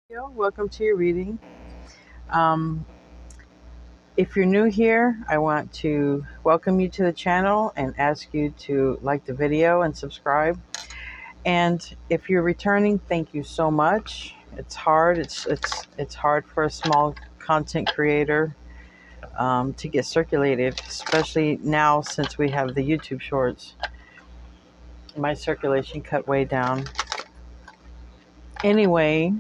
Welcome to your reading. Um, if you're new here, I want to welcome you to the channel and ask you to like the video and subscribe. And if you're returning, thank you so much. It's hard. It's hard for a small content creator to get circulated, especially now since we have the YouTube Shorts. My circulation cut way down. Anyway,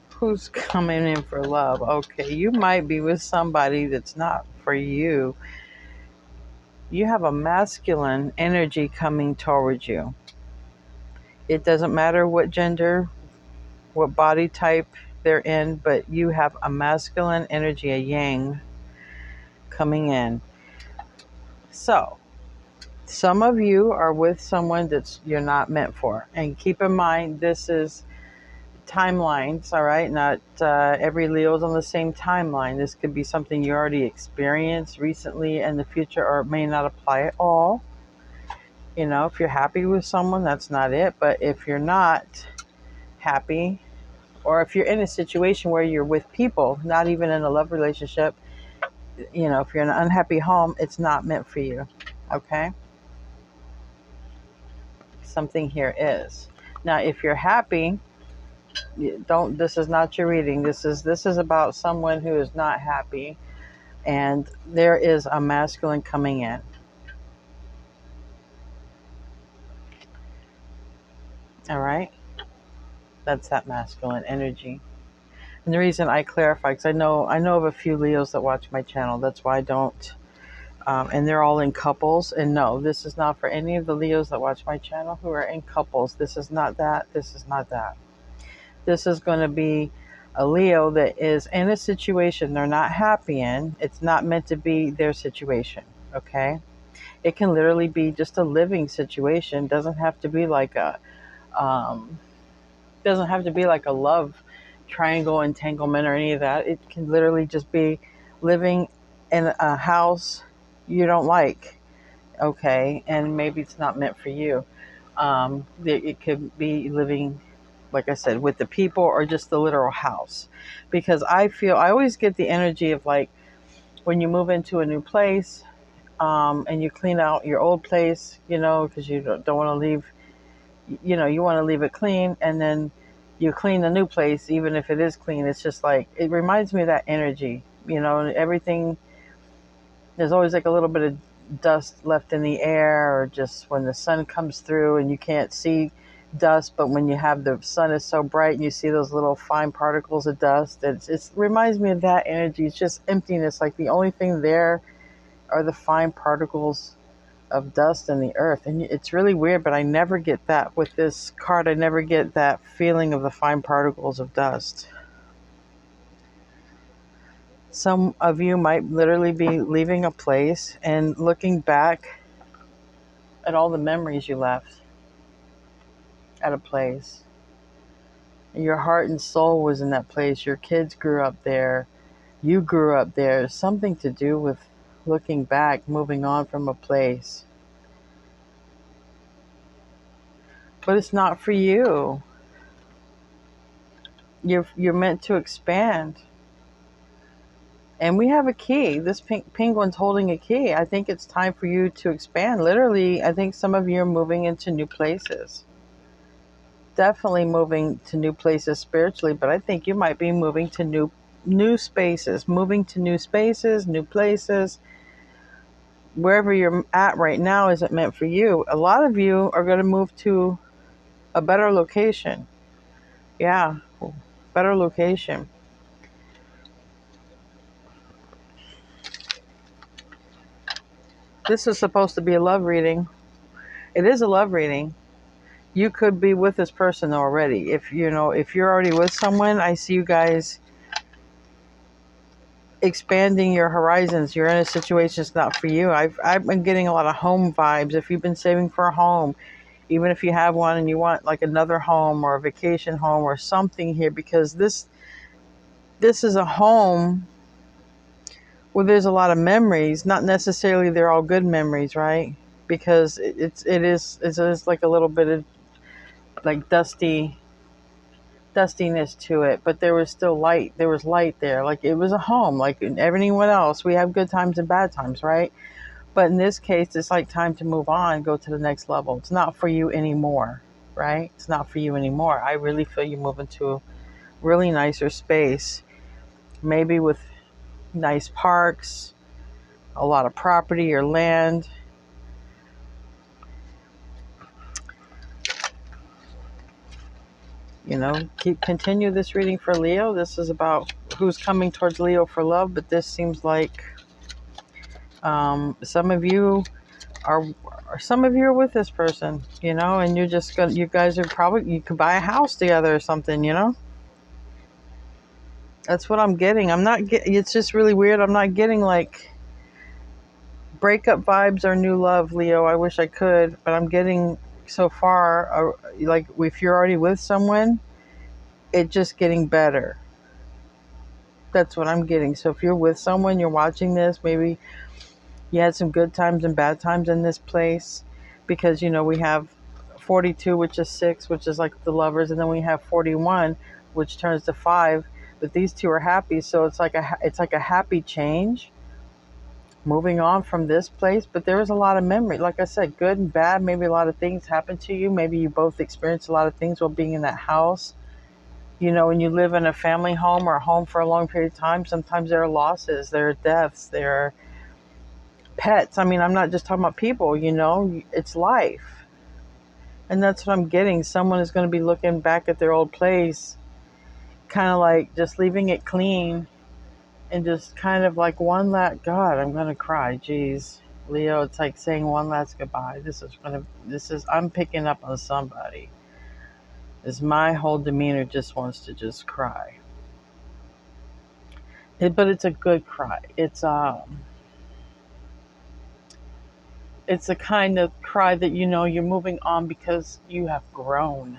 who's coming in for love? Okay, you might be with somebody that's not for you. You have a masculine energy coming towards you. It doesn't matter what gender, what body type they're in, but you have a masculine energy, a yang, coming in. So, some of you are with someone that's you're not meant for. And keep in mind, this is timelines, all right? Not every Leo's on the same timeline. This could be something you already experienced recently in the future, or it may not apply at all. You know, if you're happy with someone, that's not it. But if you're not happy, or if you're in a situation where you're with people, not even in a love relationship, you know, if you're in an unhappy home, it's not meant for you. Okay? Something here is. Now, if you're happy, don't this is not your reading. This is about someone who is not happy, and there is a masculine coming in. All right? That's that masculine energy. And the reason I clarify, because I know of a few Leos that watch my channel. That's why I don't. And they're all in couples. And no, this is not for any of the Leos that watch my channel who are in couples. This is not that. This is not that. This is going to be a Leo that is in a situation they're not happy in. It's not meant to be their situation. Okay. It can literally be just a living situation. Doesn't have to be like a um, doesn't have to be like a love triangle entanglement or any of that. It can literally just be living in a house you don't like, okay, and maybe it's not meant for you. It could be living, like I said, with the people or just the literal house. Because I always get the energy of like when you move into a new place, and you clean out your old place, you know, because you don't want to leave, you know, you want to leave it clean, and then you clean the new place, even if it is clean. It's just like, it reminds me of that energy, you know, and everything, there's always like a little bit of dust left in the air, or just when the sun comes through and you can't see dust, but when you have the sun is so bright and you see those little fine particles of dust, it reminds me of that energy. It's just emptiness. Like the only thing there are the fine particles of dust in the earth. And it's really weird, but I never get that with this card. I never get that feeling of the fine particles of dust. Some of you might literally be leaving a place and looking back at all the memories you left at a place. Your heart and soul was in that place. Your kids grew up there. You grew up there. Something to do with looking back, moving on from a place. But it's not for you. You're meant to expand. And we have a key. This penguin's holding a key. I think it's time for you to expand. Literally, I think some of you are moving into new places. Definitely moving to new places spiritually, but I think you might be moving to new spaces, moving to new spaces, new places. Wherever you're at right now isn't meant for you. A lot of you are going to move to a better location. Yeah, better location. This is supposed to be a love reading. It is a love reading. You could be with this person already. If if you're already with someone, I see you guys expanding your horizons. You're in a situation that's not for you. I've been getting a lot of home vibes. If you've been saving for a home, even if you have one and you want like another home or a vacation home or something here, because this is a home where there's a lot of memories. Not necessarily they're all good memories, right? Because it is like a little bit of like dustiness to it, but there was still light. There was light there. Like it was a home, like everyone else. We have good times and bad times, right? But in this case, it's like time to move on, go to the next level. It's not for you anymore, right? It's not for you anymore. I really feel you moving to a really nicer space, maybe with nice parks, a lot of property or land. Continue this reading for Leo. This is about who's coming towards Leo for love, but this seems like some of you are with this person, and you guys are probably, you could buy a house together or something, That's what I'm getting. It's just really weird. I'm not getting like breakup vibes or new love, Leo. I wish I could, but I'm getting so far, like if you're already with someone, it just getting better. That's what I'm getting. So if you're with someone, you're watching this, maybe you had some good times and bad times in this place, because we have 42, which is 6, which is like the lovers, and then we have 41, which turns to 5. But these two are happy, so it's like a happy change, moving on from this place. But there was a lot of memory, like I said, good and bad. Maybe a lot of things happened to you. Maybe you both experienced a lot of things while being in that house. When you live in a family home or a home for a long period of time, sometimes there are losses, there are deaths, there are pets. I mean, I'm not just talking about people, it's life. And that's what I'm getting. Someone is going to be looking back at their old place, kind of like just leaving it clean, and just kind of like one last, God, I'm going to cry. Jeez, Leo, it's like saying one last goodbye. I'm picking up on somebody. My whole demeanor just wants to just cry. But it's a good cry. It's a kind of cry that you're moving on because you have grown.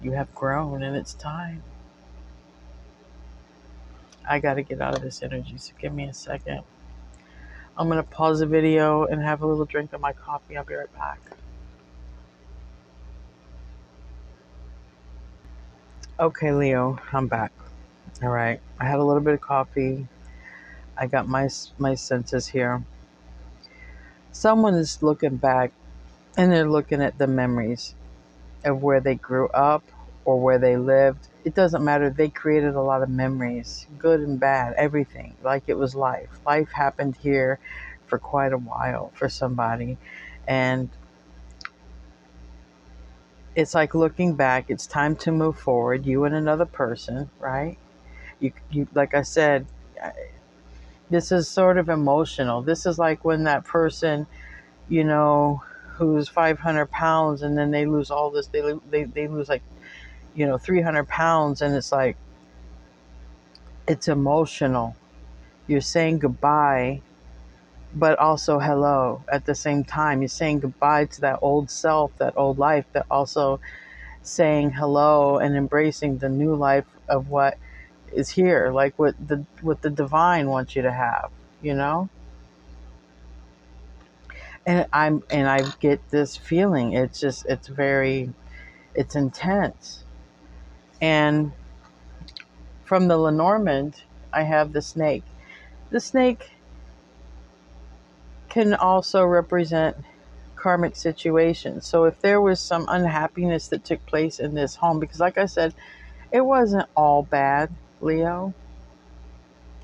You have grown, and it's time. I got to get out of this energy, so give me a second. I'm going to pause the video and have a little drink of my coffee. I'll be right back. Okay, Leo, I'm back. All right. I had a little bit of coffee. I got my senses here. Someone is looking back, and they're looking at the memories of where they grew up or where they lived. It doesn't matter. They created a lot of memories, good and bad, everything. Like it was life. Life happened here for quite a while for somebody. And it's like looking back, it's time to move forward, you and another person, right? You like I said, this is sort of emotional. This is like when that person, who's 500 pounds, and then they lose all this, they lose like 300 pounds, and it's like, it's emotional. You're saying goodbye, but also hello at the same time. You're saying goodbye to that old self, that old life, but also saying hello and embracing the new life of what is here, like what the divine wants you to have, And I get this feeling. It's intense. And from the Lenormand, I have the snake. The snake can also represent karmic situations. So if there was some unhappiness that took place in this home, because like I said, it wasn't all bad, Leo.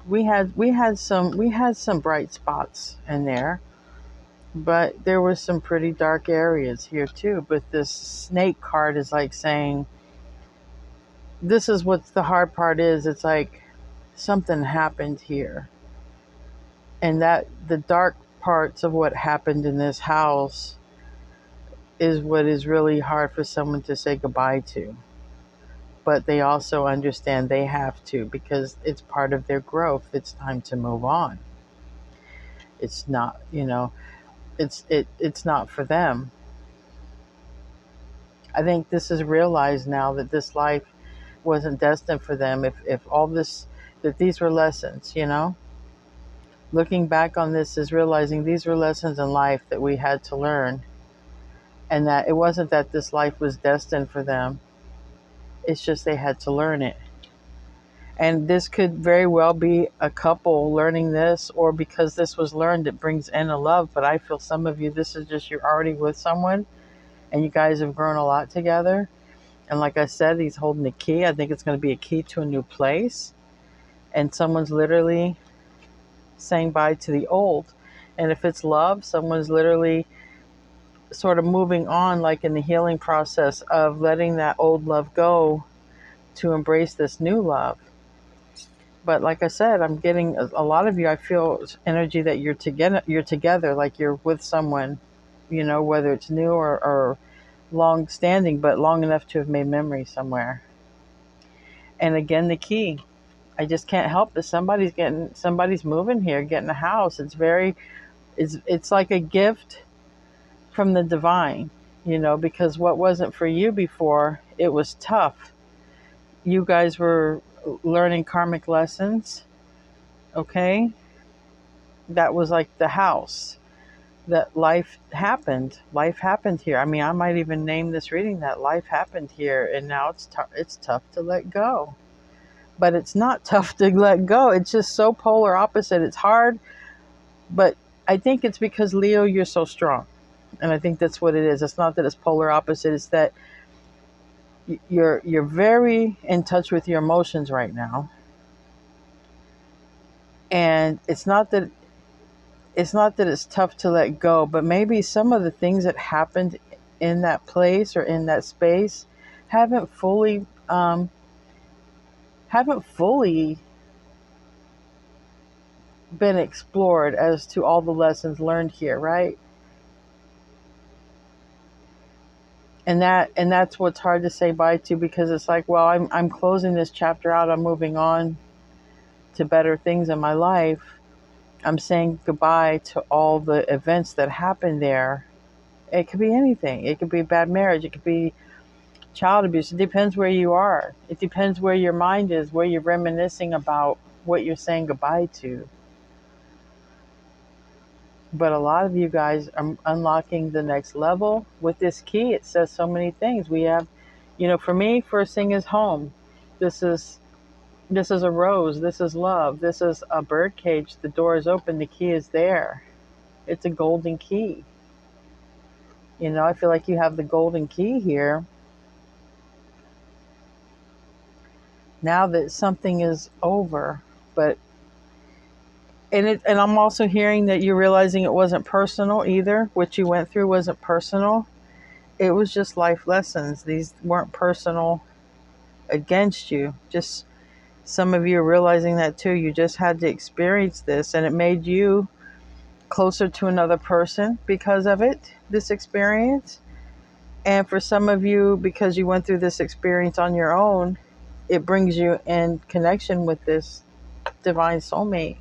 We had some bright spots in there, but there were some pretty dark areas here too. But this snake card is like saying, this is what the hard part is. It's like something happened here, and that the dark parts of what happened in this house is what is really hard for someone to say goodbye to. But they also understand they have to, because it's part of their growth. It's time to move on. It's not, it's not for them. I think this is realized now that this life wasn't destined for them. If all this, that these were lessons, looking back on this is realizing these were lessons in life that we had to learn. and that it wasn't that this life was destined for them. It's just they had to learn it. And this could very well be a couple learning this, or because this was learned, it brings in a love. But I feel some of you, this is just you're already with someone and you guys have grown a lot together. And like I said, he's holding the key. I think it's going to be a key to a new place. And someone's literally saying bye to the old. And if it's love, someone's literally sort of moving on, like in the healing process of letting that old love go to embrace this new love. But like I said, I'm getting a lot of you, I feel energy that you're together, like you're with someone, whether it's new or long standing, but long enough to have made memories somewhere. And again, the key. I just can't help it. Somebody's moving here, getting a house. It's like a gift from the divine, because what wasn't for you before, it was tough. You guys were learning karmic lessons, okay? That was like the house that life happened here. I mean, I might even name this reading that life happened here, and now it's tough to let go. But it's not tough to let go. It's just so polar opposite. It's hard, but I think it's because, Leo, you're so strong. And I think that's what it is. It's not that it's polar opposite. It's that you're very in touch with your emotions right now. And it's not that it's tough to let go, but maybe some of the things that happened in that place or in that space haven't fully been explored as to all the lessons learned here, right? And that's what's hard to say bye to, because it's like, well, I'm closing this chapter out. I'm moving on to better things in my life. I'm saying goodbye to all the events that happened there. It could be anything. It could be a bad marriage. It could be child abuse. It depends where you are. It depends where your mind is, where you're reminiscing about what you're saying goodbye to. But a lot of you guys are unlocking the next level with this key. It says so many things. We have, for me, first thing is home. This is a rose. This is love. This is a bird cage. The door is open. The key is there. It's a golden key. I feel like you have the golden key here. Now that something is over, but and I'm also hearing that you're realizing it wasn't personal either. What you went through wasn't personal. It was just life lessons. These weren't personal against you. Just some of you are realizing that too. You just had to experience this, and it made you closer to another person because of it, this experience. And for some of you, because you went through this experience on your own, it brings you in connection with this divine soulmate.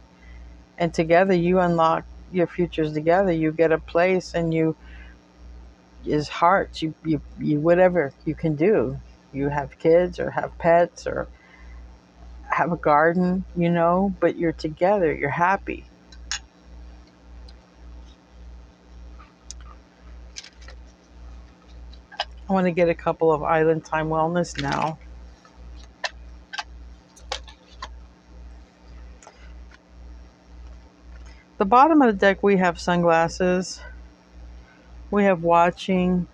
And together you unlock your futures together. You get a place, and you is hearts. You whatever you can do. You have kids or have pets or have a garden, but you're together. You're happy. I want to get a couple of Island Time Wellness now. The bottom of the deck, we have sunglasses. We have watching,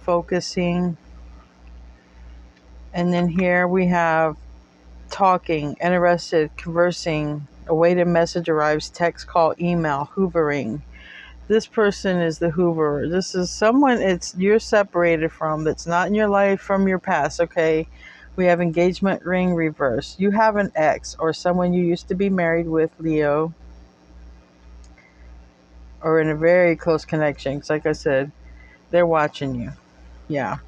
focusing. And then here we have talking, interested, conversing, awaited message arrives, text, call, email, hoovering. This person is the hooverer. This is someone you're separated from, that's not in your life, from your past, okay? We have engagement ring reverse. You have an ex or someone you used to be married with, Leo, or in a very close connection. Because like I said, they're watching you. Yeah.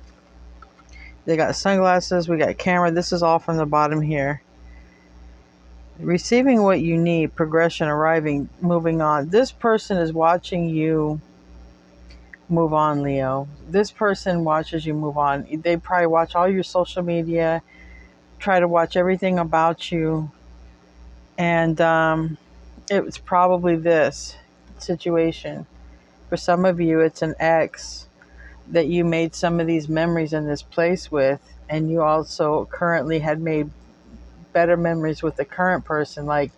They got sunglasses. We got camera. This is all from the bottom here. Receiving what you need, progression, arriving, moving on. This person is watching you move on, Leo. This person watches you move on. They probably watch all your social media, try to watch everything about you. And it was probably this situation. For some of you, it's an ex that you made some of these memories in this place with, and you also currently had made better memories with the current person. Like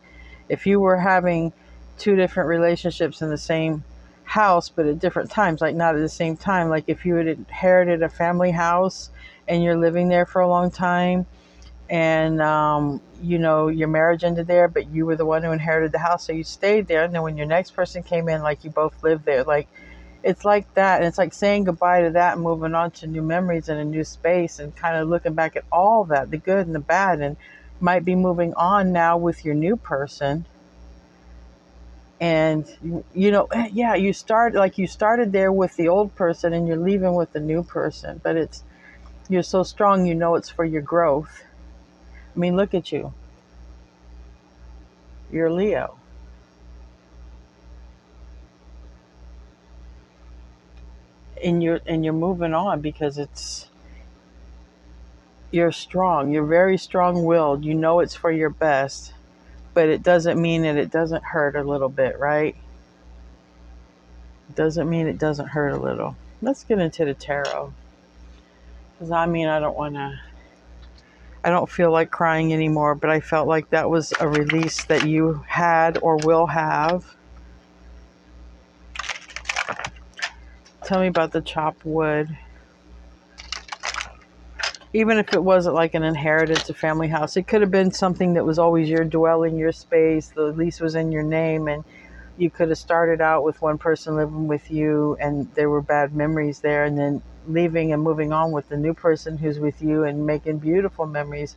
if you were having two different relationships in the same house but at different times, like not at the same time, like if you had inherited a family house and you're living there for a long time, and your marriage ended there, but you were the one who inherited the house, so you stayed there, and then when your next person came in, like you both lived there. Like it's like that, and it's like saying goodbye to that and moving on to new memories and a new space, and kind of looking back at all that, the good and the bad, and might be moving on now with your new person. And yeah, you started there with the old person and you're leaving with the new person, but you're so strong, it's for your growth. I mean, look at you. You're Leo. And you're moving on because you're strong. You're very strong-willed. It's for your best, but it doesn't mean that it doesn't hurt a little bit, right? It doesn't mean it doesn't hurt a little. Let's get into the tarot. Because I don't feel like crying anymore, but I felt like that was a release that you had or will have. Tell me about the chopped wood. Even if it wasn't like an inheritance, a family house, it could have been something that was always your dwelling, your space. The lease was in your name, and you could have started out with one person living with you, and there were bad memories there, and then leaving and moving on with the new person who's with you and making beautiful memories.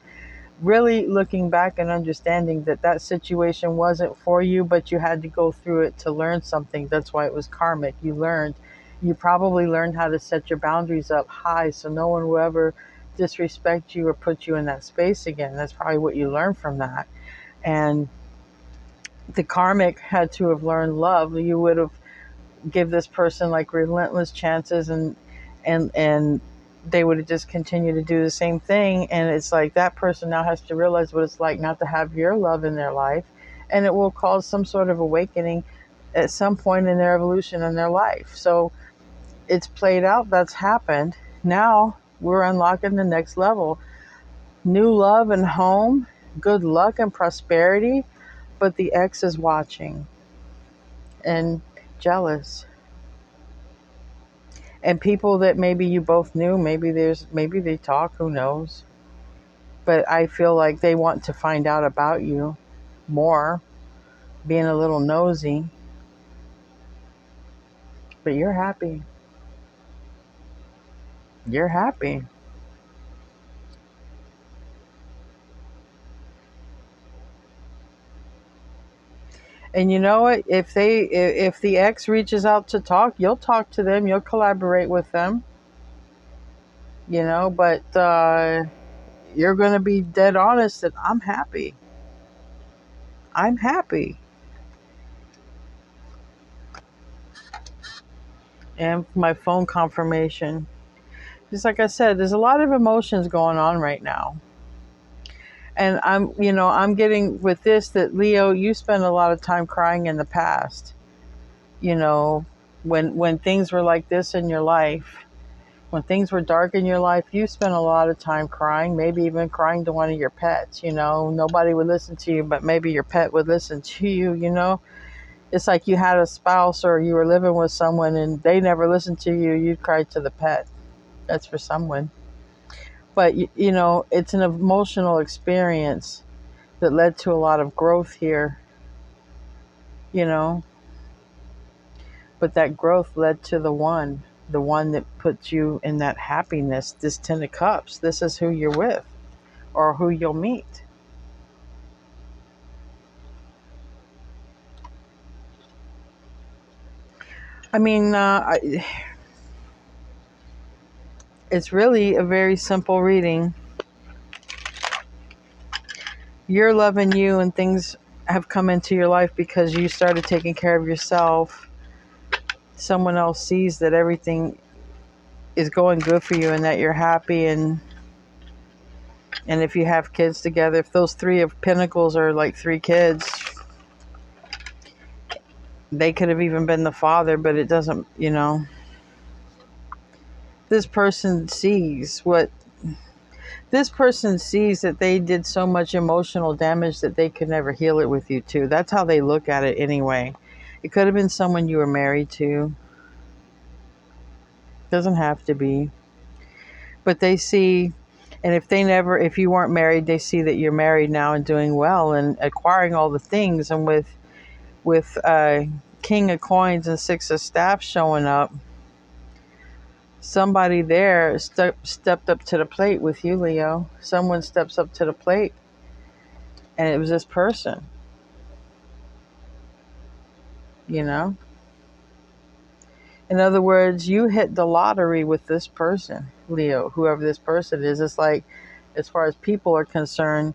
Really looking back and understanding that situation wasn't for you, but you had to go through it to learn something. That's why it was karmic. You probably learned how to set your boundaries up high so no one will ever disrespect you or put you in that space again. That's probably what you learned from that. And the karmic had to have learned love. You would have give this person like relentless chances, and they would have just continued to do the same thing. And it's like that person now has to realize what it's like not to have your love in their life, and it will cause some sort of awakening at some point in their evolution in their life. So it's played out. That's happened. Now we're unlocking the next level. New love and home, good luck and prosperity, but the ex is watching and jealous. And people that maybe you both knew, maybe they talk, who knows. But I feel like they want to find out about you more, being a little nosy. But you're happy. You're happy. And you know what? If the ex reaches out to talk, you'll talk to them. You'll collaborate with them. But you're going to be dead honest that I'm happy. I'm happy. And my phone confirmation. Just like I said, there's a lot of emotions going on right now. And I'm getting with this that Leo, you spend a lot of time crying in the past. When things were like this in your life, when things were dark in your life, you spent a lot of time crying, maybe even crying to one of your pets. Nobody would listen to you, but maybe your pet would listen to you. It's like you had a spouse or you were living with someone and they never listened to you. You'd cry to the pet. That's for someone. But, it's an emotional experience that led to a lot of growth here, you know. But that growth led to the one that puts you in that happiness, this Ten of Cups. This is who you're with or who you'll meet. I mean, it's really a very simple reading. You're loving you and things have come into your life because you started taking care of yourself. Someone else sees that everything is going good for you and that you're happy, and if you have kids together, if those 3 of Pentacles are like 3 kids, They could have even been the father, but it doesn't, this person sees what this person sees that they did so much emotional damage that they could never heal it with you too. That's how they look at it anyway. It could have been someone you were married to. Doesn't have to be. But they see, and if you weren't married, they see that you're married now and doing well and acquiring all the things. And with King of Coins and Six of Staffs showing up, somebody there stepped up to the plate with you, Leo. Someone steps up to the plate, and it was this person, you know? In other words, you hit the lottery with this person, Leo, whoever this person is. It's like, as far as people are concerned,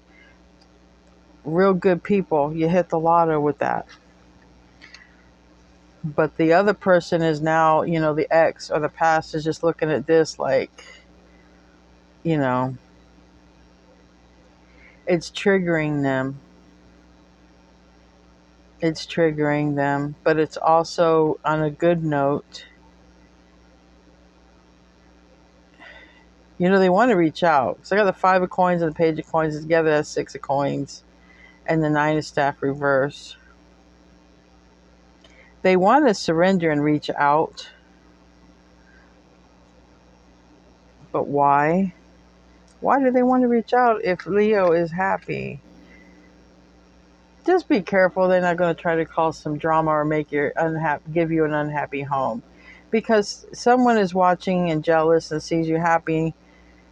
real good people, you hit the lotto with that. But the other person is now, the ex or the past is just looking at this like, you know, it's triggering them. It's triggering them, but it's also on a good note. They want to reach out. So I got the Five of Coins and the Page of Coins together. That's Six of Coins and the Nine of Staff reverse. They want to surrender and reach out. But why? Why do they want to reach out if Leo is happy? Just be careful. They're not going to try to cause some drama or give you an unhappy home. Because someone is watching and jealous and sees you happy,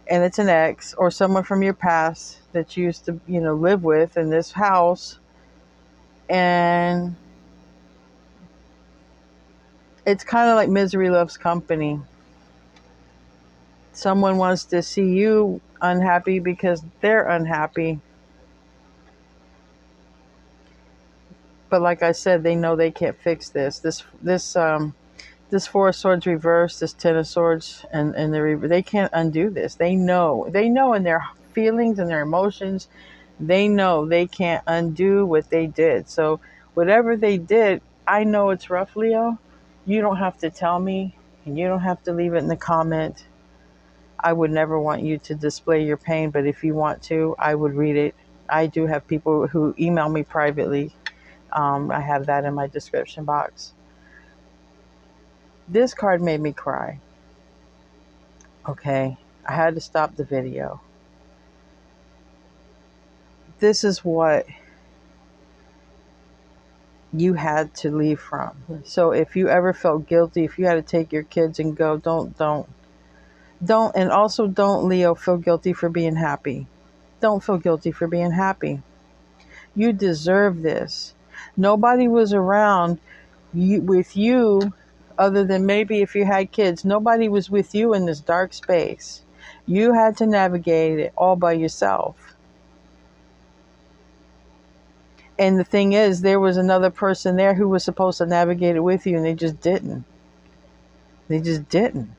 and it's an ex or someone from your past that you used to, live with in this house. And it's kind of like misery loves company. Someone wants to see you unhappy because they're unhappy. But like I said, they know they can't fix this. This Four of Swords reverse, this Ten of Swords, and they can't undo this. They know in their feelings and their emotions, they know they can't undo what they did. So whatever they did, I know it's rough, Leo. You don't have to tell me, and you don't have to leave it in the comment. I would never want you to display your pain, but if you want to, I would read it. I do have people who email me privately. I have that in my description box. This card made me cry. Okay, I had to stop the video. This is what you had to leave from. So if you ever felt guilty, if you had to take your kids and go, don't, and also don't, Leo, feel guilty for being happy. Don't feel guilty for being happy. You deserve this. Nobody was around with you other than maybe if you had kids. Nobody was with you in this dark space. You had to navigate it all by yourself. And the thing is, there was another person there who was supposed to navigate it with you, and they just didn't. They just didn't.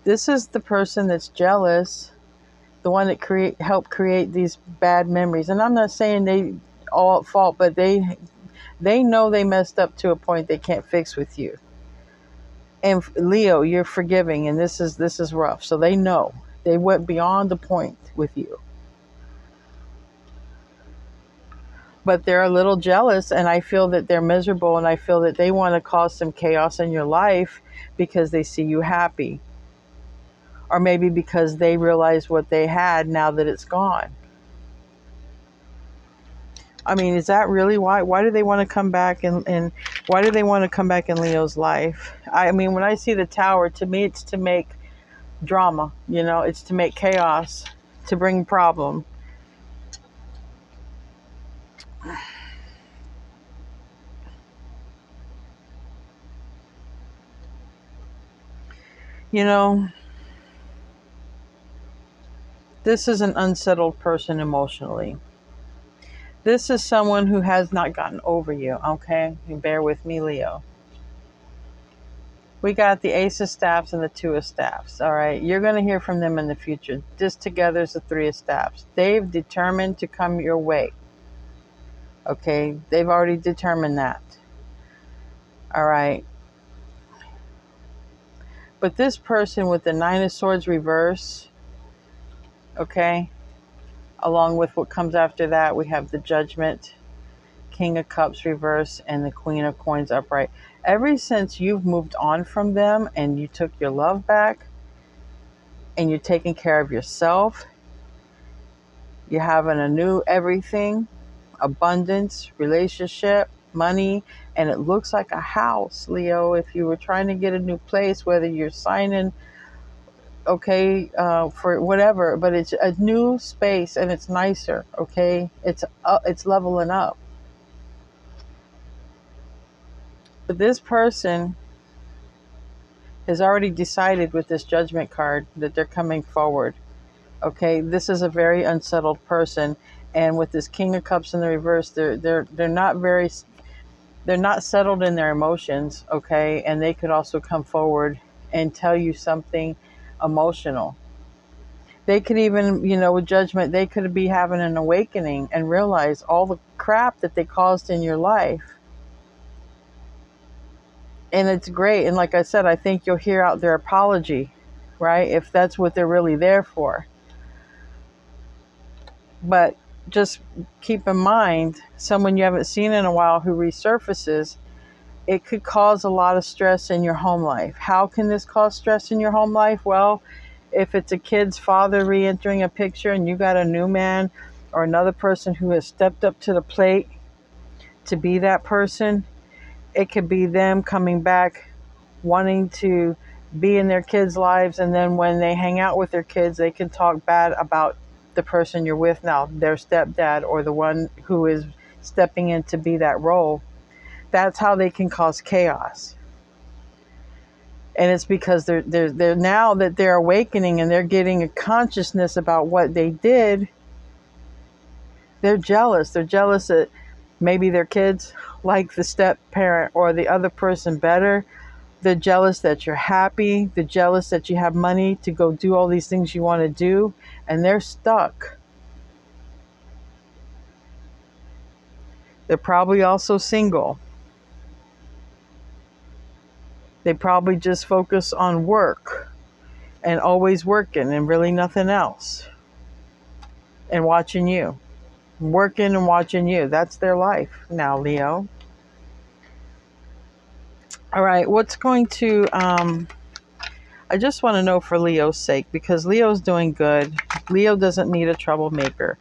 This is the person that's jealous, the one that helped create these bad memories. And I'm not saying they all at fault, but they know they messed up to a point they can't fix with you. And Leo, you're forgiving, and this is rough. So they know. They went beyond the point with you. But they're a little jealous, and I feel that they're miserable, and I feel that they want to cause some chaos in your life because they see you happy. Or maybe because they realize what they had now that it's gone. I mean, is that really why? Why do they want to come back and why do they want to come back in Leo's life? I mean, when I see the Tower, to me, it's to make drama. It's to make chaos, to bring problem. This is an unsettled person emotionally. This is someone who has not gotten over you, okay? You bear with me, Leo. We got the Ace of Staffs and the Two of Staffs, all right? You're going to hear from them in the future. This together is the Three of Staffs. They've determined to come your way. Okay, they've already determined that. All right. But this person with the Nine of Swords reverse, okay, along with what comes after that, we have the Judgment, King of Cups reverse, and the Queen of Coins upright. Ever since you've moved on from them and you took your love back and you're taking care of yourself, you're having a new everything, abundance, relationship, money, and it looks like a house, Leo. If you were trying to get a new place, whether you're signing, okay, for whatever, but it's a new space and it's nicer, okay? It's leveling up. But this person has already decided with this Judgment card that they're coming forward. Okay, this is a very unsettled person, and with this King of Cups in the reverse, they're not settled in their emotions. Okay, and they could also come forward and tell you something emotional. They could even, with Judgment, they could be having an awakening and realize all the crap that they caused in your life. And it's great. And like I said, I think you'll hear out their apology, right? If that's what they're really there for. But just keep in mind, someone you haven't seen in a while who resurfaces, it could cause a lot of stress in your home life. How can this cause stress in your home life? Well, if it's a kid's father re-entering a picture and you got a new man or another person who has stepped up to the plate to be that person, it could be them coming back wanting to be in their kids' lives, and then when they hang out with their kids, they can talk bad about the person you're with now, their stepdad or the one who is stepping in to be that role. That's how they can cause chaos. And it's because they're now that they're awakening and they're getting a consciousness about what they did. They're jealous. They're jealous that maybe their kids like the step parent or the other person better. They're jealous that you're happy. They're jealous that you have money to go do all these things you want to do. And they're stuck. They're probably also single. They probably just focus on work and always working and really nothing else. And watching you. Working and watching you. That's their life now, Leo. All right, what's going to... I just want to know for Leo's sake, because Leo's doing good. Leo doesn't need a troublemaker.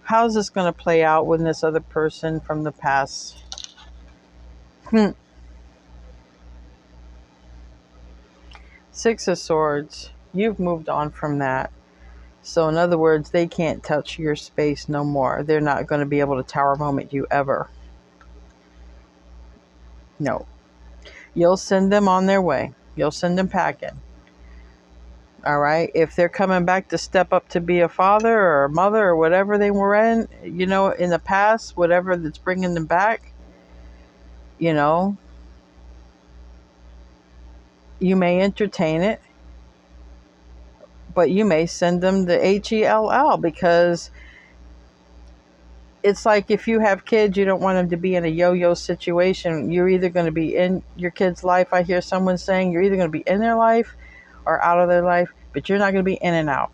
How's this going to play out with this other person from the past? Six of Swords. You've moved on from that. So in other words, they can't touch your space no more. They're not going to be able to tower moment you ever. No. You'll send them on their way. You'll send them packing. All right. If they're coming back to step up to be a father or a mother or whatever they were in, in the past, whatever that's bringing them back, you may entertain it, but you may send them the HELL, because it's like if you have kids, you don't want them to be in a yo-yo situation. You're either going to be in your kid's life. I hear someone saying you're either going to be in their life or out of their life, but you're not going to be in and out.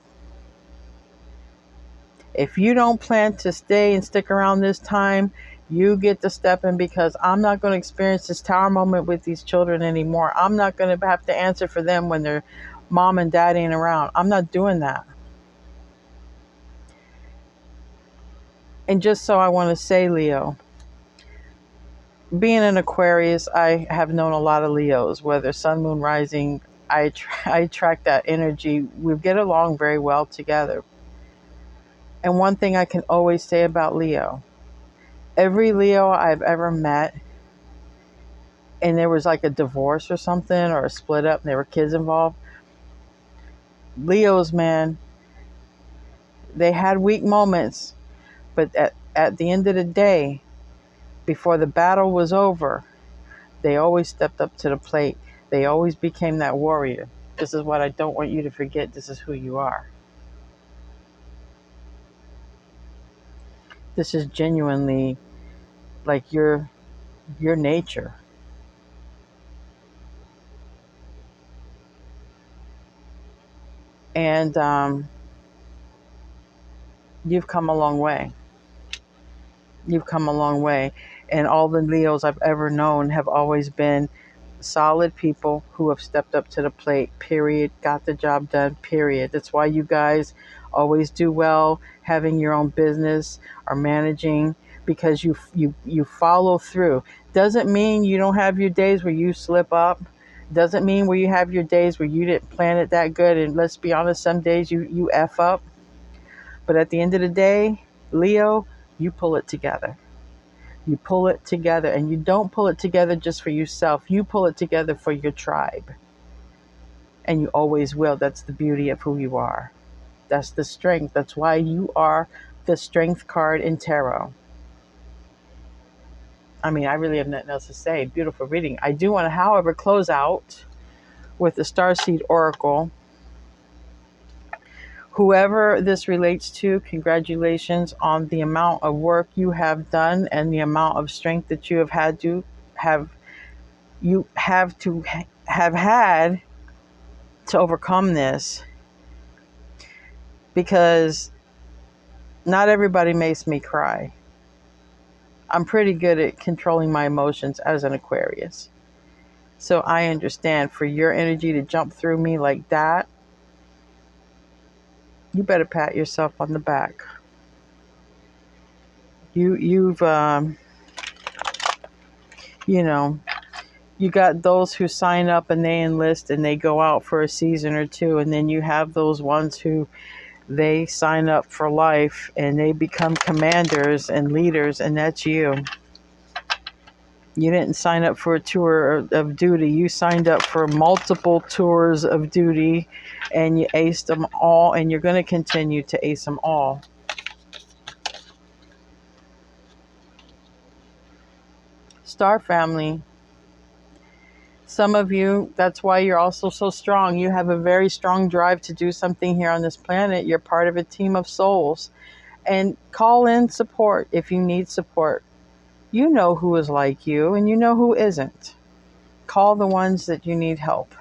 If you don't plan to stay and stick around this time, you get to step in, because I'm not going to experience this tower moment with these children anymore. I'm not going to have to answer for them when their mom and dad ain't around. I'm not doing that. And just so I want to say, Leo, being an Aquarius, I have known a lot of Leos, whether sun, moon, rising. I attract that energy. We get along very well together. And one thing I can always say about Leo, every Leo I've ever met, and there was like a divorce or something or a split up and there were kids involved, Leos, man, they had weak moments, but at the end of the day, before the battle was over, they always stepped up to the plate. They always became that warrior. This is what I don't want you to forget. This is who you are. This is genuinely like your nature. And you've come a long way. You've come a long way. And all the Leos I've ever known have always been solid people who have stepped up to the plate, period, got the job done, period. That's why you guys always do well having your own business or managing, because you follow through. Doesn't mean you don't have your days where you slip up. Doesn't mean where you have your days where you didn't plan it that good. And let's be honest, some days you F up. But at the end of the day, Leo, you pull it together. You pull it together, and you don't pull it together just for yourself. You pull it together for your tribe. And you always will. That's the beauty of who you are. That's the strength. That's why you are the strength card in tarot. I mean, I really have nothing else to say. Beautiful reading. I do want to, however, close out with the Starseed Oracle. Whoever this relates to, congratulations on the amount of work you have done and the amount of strength that you have had to have had to overcome this, because not everybody makes me cry. I'm pretty good at controlling my emotions as an Aquarius. So I understand, for your energy to jump through me like that, you better pat yourself on the back. You've you know, you got those who sign up and they enlist and they go out for a season or two, and then you have those ones who they sign up for life and they become commanders and leaders, and that's you. You didn't sign up for a tour of duty. You signed up for multiple tours of duty, and you aced them all, and you're going to continue to ace them all. Star family. Some of you, that's why you're also so strong. You have a very strong drive to do something here on this planet. You're part of a team of souls. And call in support if you need support. You know who is like you, and you know who isn't. Call the ones that you need help.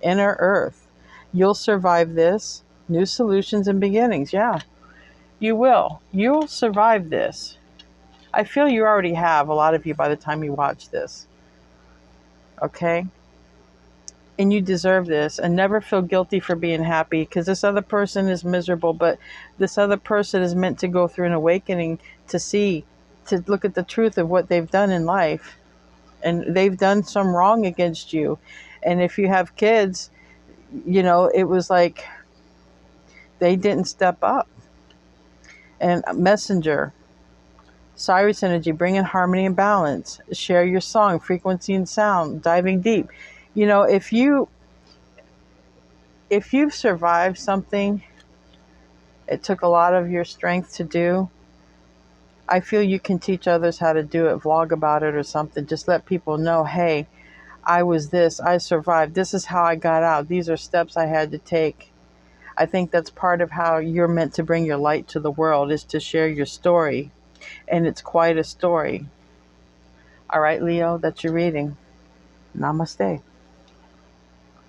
Inner Earth. You'll survive this. New solutions and beginnings. Yeah, you will. You'll survive this. I feel you already have, a lot of you, by the time you watch this. Okay? And you deserve this. And never feel guilty for being happy, because this other person is miserable, but this other person is meant to go through an awakening to look at the truth of what they've done in life. And they've done some wrong against you. And if you have kids, it was like they didn't step up. And Messenger, Cyrus energy, bring in harmony and balance. Share your song, frequency and sound, diving deep. If you've survived something, it took a lot of your strength to do. I feel you can teach others how to do it, vlog about it or something. Just let people know, hey, I was this, I survived. This is how I got out. These are steps I had to take. I think that's part of how you're meant to bring your light to the world, is to share your story. And it's quite a story. All right, Leo, that's your reading. Namaste.